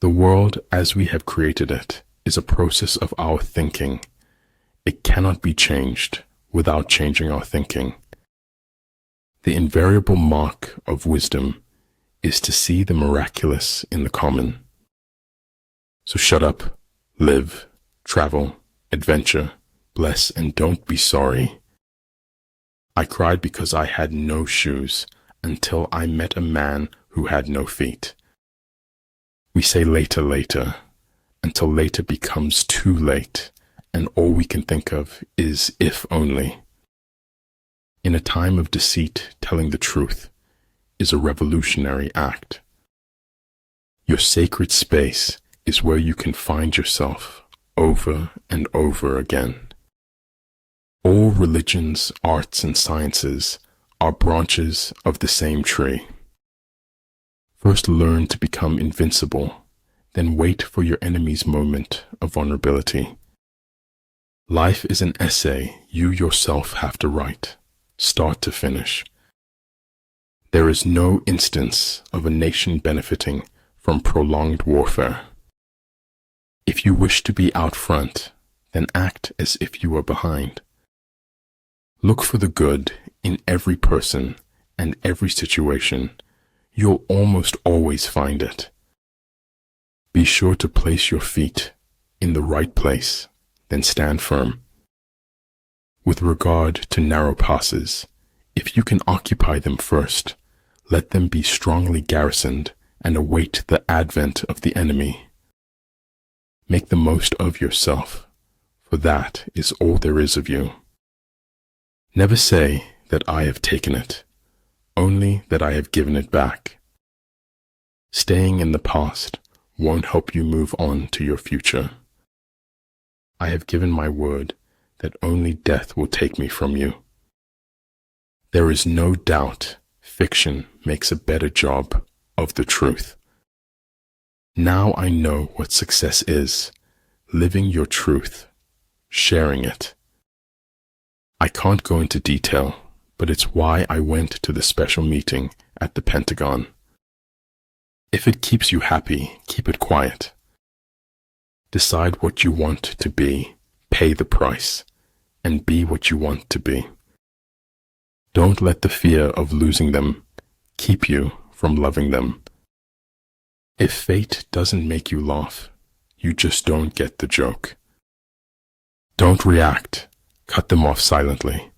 The world as we have created it is a process of our thinking. It cannot be changed without changing our thinking. The invariable mark of wisdom is to see the miraculous in the common. So shut up, live, travel, adventure, bless, and don't be sorry. I cried because I had no shoes until I met a man who had no feet. We say later, later, until later becomes too late, and all we can think of is if only. In a time of deceit, telling the truth is a revolutionary act. Your sacred space is where you can find yourself over and over again. All religions, arts, and sciences are branches of the same tree. First learn to become invincible, then wait for your enemy's moment of vulnerability. Life is an essay you yourself have to write, start to finish. There is no instance of a nation benefiting from prolonged warfare. If you wish to be out front, then act as if you are behind. Look for the good in every person and every situation. You'll almost always find it. Be sure to place your feet in the right place, then stand firm. With regard to narrow passes, if you can occupy them first, let them be strongly garrisoned and await the advent of the enemy. Make the most of yourself, for that is all there is of you. Never say that I have taken it, only that I have given it back. Staying in the past won't help you move on to your future. I have given my word that only death will take me from you. There is no doubt fiction makes a better job of the truth. Now I know what success is, living your truth, sharing it. I can't go into detail, but it's why I went to the special meeting at the Pentagon. If it keeps you happy, keep it quiet. Decide what you want to be, pay the price, and be what you want to be. Don't let the fear of losing them keep you from loving them. If fate doesn't make you laugh, you just don't get the joke. Don't react, cut them off silently.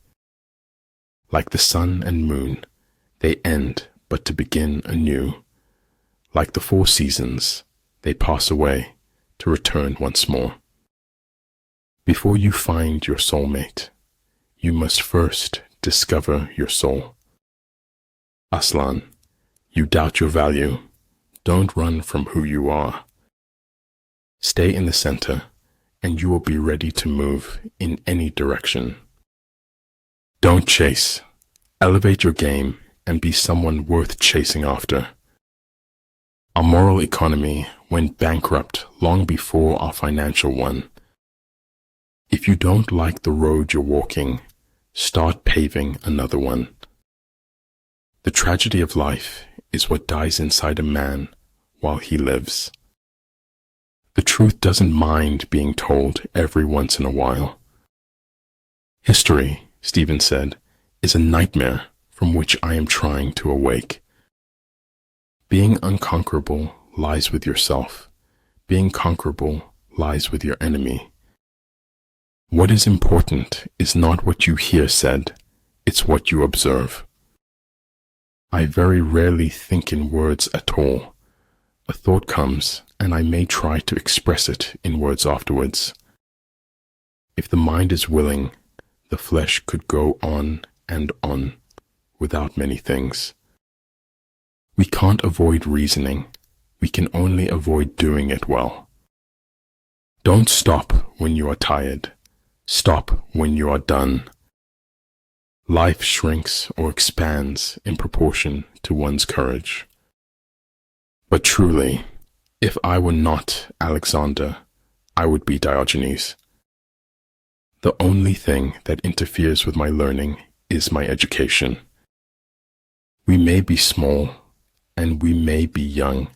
Like the sun and moon, they end but to begin anew. Like the 4 seasons, they pass away to return once more. Before you find your soulmate, you must first discover your soul. Aslan, you doubt your value. Don't run from who you are. Stay in the center, and you will be ready to move in any direction. Don't chase. Elevate your game and be someone worth chasing after. Our moral economy went bankrupt long before our financial one. If you don't like the road you're walking, start paving another one. The tragedy of life is what dies inside a man while he lives. The truth doesn't mind being told every once in a while. History, Stephen said, is a nightmare from which I am trying to awake. Being unconquerable lies with yourself. Being conquerable lies with your enemy. What is important is not what you hear said, it's what you observe. I very rarely think in words at all. A thought comes, and I may try to express it in words afterwards. If the mind is willing, the flesh could go on and on without many things. We can't avoid reasoning. We can only avoid doing it well. Don't stop when you are tired. Stop when you are done. Life shrinks or expands in proportion to one's courage. But truly, if I were not Alexander, I would be Diogenes. The only thing that interferes with my learning is my education. We may be small, and we may be young,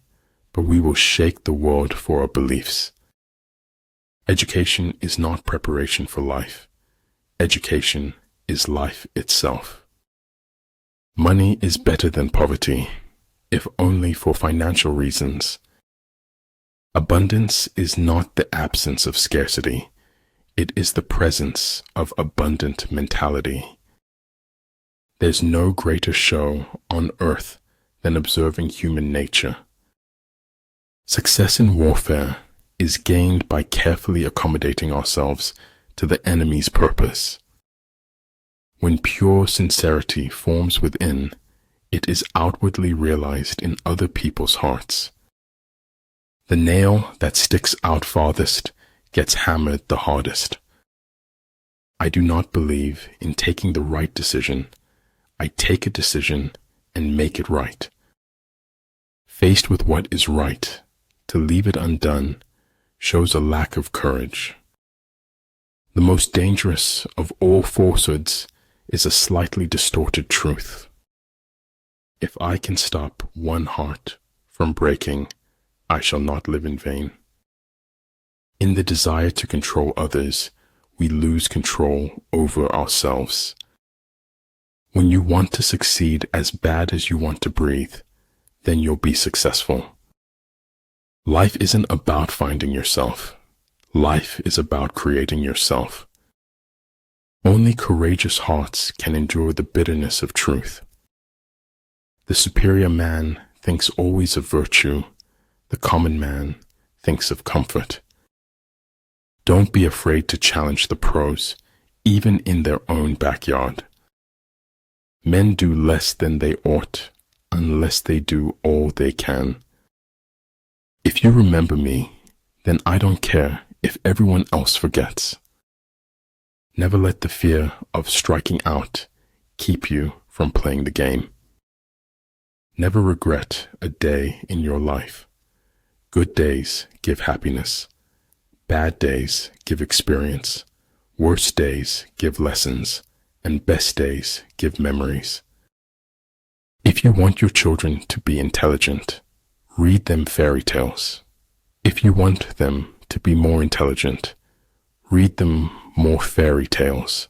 but we will shake the world for our beliefs. Education is not preparation for life. Education is life itself. Money is better than poverty, if only for financial reasons. Abundance is not the absence of scarcity. It is the presence of abundant mentality. There's no greater show on earth than observing human nature. Success in warfare is gained by carefully accommodating ourselves to the enemy's purpose. When pure sincerity forms within, it is outwardly realized in other people's hearts. The nail that sticks out farthest gets hammered the hardest. I do not believe in taking the right decision. I take a decision and make it right. Faced with what is right, to leave it undone shows a lack of courage. The most dangerous of all falsehoods is a slightly distorted truth. If I can stop one heart from breaking, I shall not live in vain. In the desire to control others, we lose control over ourselves. When you want to succeed as bad as you want to breathe, then you'll be successful. Life isn't about finding yourself. Life is about creating yourself. Only courageous hearts can endure the bitterness of truth. The superior man thinks always of virtue. The common man thinks of comfort. Don't be afraid to challenge the pros, even in their own backyard. Men do less than they ought, unless they do all they can. If you remember me, then I don't care if everyone else forgets. Never let the fear of striking out keep you from playing the game. Never regret a day in your life. Good days give happiness. Bad days give experience. Worst days give lessons. And best days give memories. If you want your children to be intelligent, read them fairy tales. If you want them to be more intelligent, read them more fairy tales.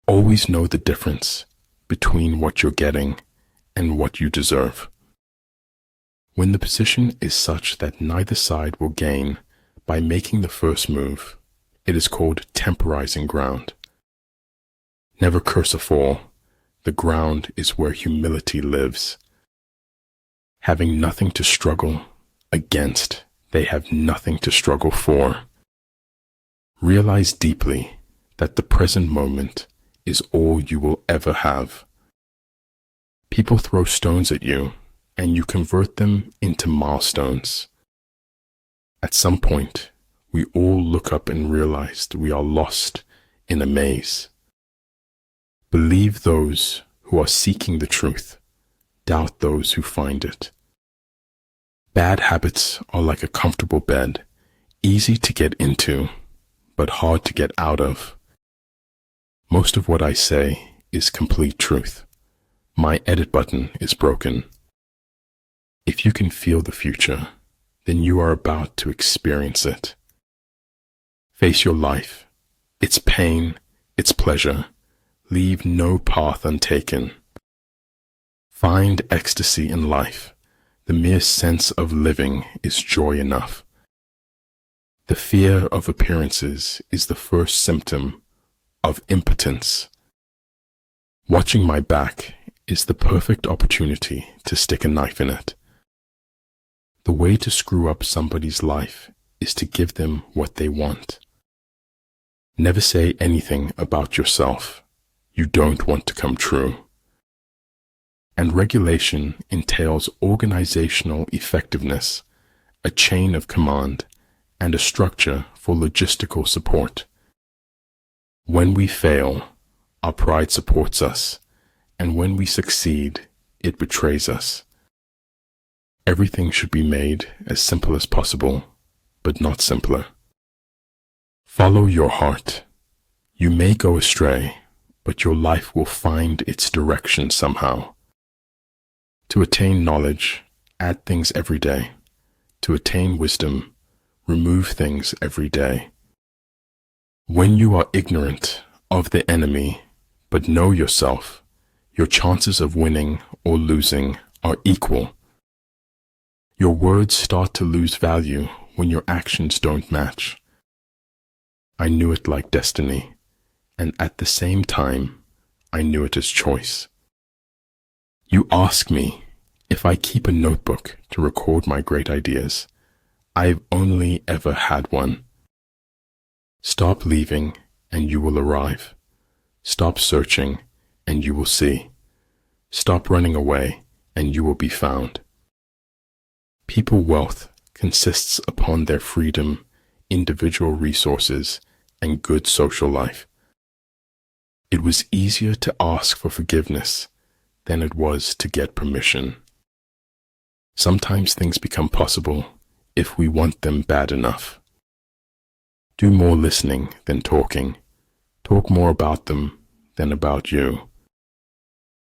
Always know the difference between what you're getting and what you deserve. When the position is such that neither side will gain by making the first move, it is called temporizing ground. Never curse a fall. The ground is where humility lives. Having nothing to struggle against, they have nothing to struggle for. Realize deeply that the present moment is all you will ever have. People throw stones at you, and you convert them into milestones. At some point, we all look up and realize we are lost in a maze. Believe those who are seeking the truth. Doubt those who find it. Bad habits are like a comfortable bed, easy to get into, but hard to get out of. Most of what I say is complete truth. My edit button is broken. If you can feel the future, then you are about to experience it. Face your life, its pain, its pleasure. Leave no path untaken. Find ecstasy in life. The mere sense of living is joy enough. The fear of appearances is the first symptom of impotence. Watching my back is the perfect opportunity to stick a knife in it. The way to screw up somebody's life is to give them what they want. Never say anything about yourself you don't want to come true. And regulation entails organizational effectiveness, a chain of command, and a structure for logistical support. When we fail, our pride supports us, and when we succeed, it betrays us. Everything should be made as simple as possible, but not simpler. Follow your heart. You may go astray, but your life will find its direction somehow. To attain knowledge, add things every day. To attain wisdom, remove things every day. When you are ignorant of the enemy, but know yourself, your chances of winning or losing are equal. Your words start to lose value when your actions don't match. I knew it like destiny, and at the same time, I knew it as choice. You ask me if I keep a notebook to record my great ideas. I've only ever had one. Stop leaving and you will arrive. Stop searching and you will see. Stop running away and you will be found. People wealth consists upon their freedom, individual resources, and good social life. It was easier to ask for forgiveness than it was to get permission. Sometimes things become possible if we want them bad enough. Do more listening than talking. Talk more about them than about you.